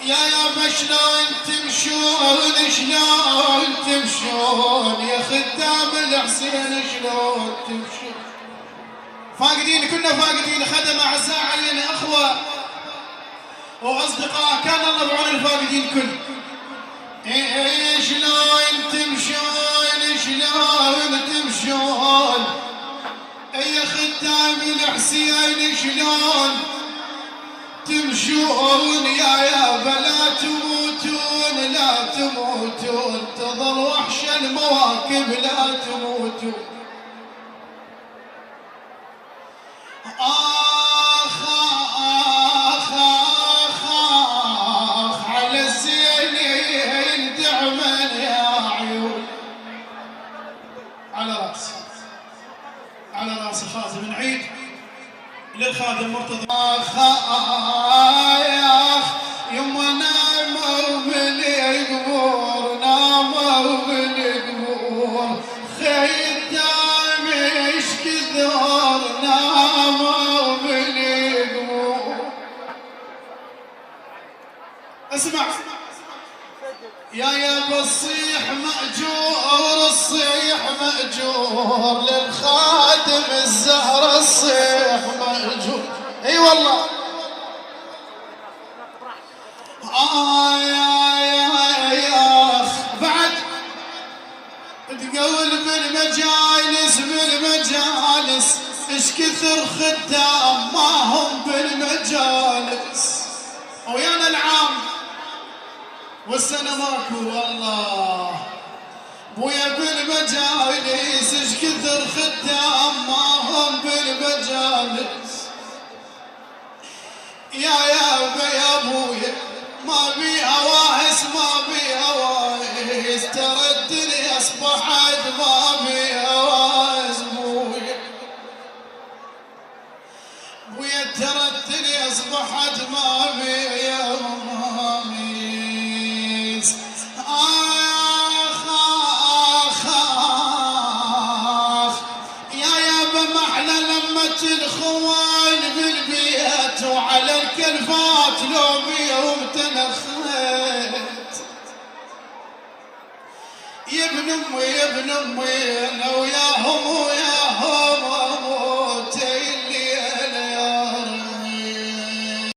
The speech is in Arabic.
يابا شلون تمشون شلون تمشون يا خدام الحسين شلون تمشون؟ فاقدين كنا فاقدين خدم اعزاء علينا اخوه واصدقاء كان الله بعون الفاقدين كل. شلون تمشون شلون تمشون يا خدام الحسين شلون تمشون يا لا تموتون لا تموتون تظل وحش المواكب لا تموتون. آخ آخ آخ آخ على الزينين دعما يا عيون. على راسي على راسي خازم نعيد للخادم مرتضى. آخ آخ يما ناموا بالقبور ناموا بالقبور خدام ايش كثر ناموا بالقبور. اسمع يا بالصيح مأجور الصيح مأجور للخادم الزهر الصيح مأجور. اي والله يا بعد تقول بالمجالس بالمجالس ايش كثر خدام ما هم بالمجالس ويانا العام والسنة ماكو والله بويا بالمجالس ايش كثر خدام ما هم بالمجالس. يا بويا ما بي هواهس ما بي هواهس ترى الدنيا اصبحت ما بي هواهس بويا ترى الدنيا اصبحت ما بي هواهس. آخ آخ آخ يا بمحلى لمة الخوان بالبيت وعلى الكلفات لو بيهم تنخيت. يا ابن امي انا وياهم ويا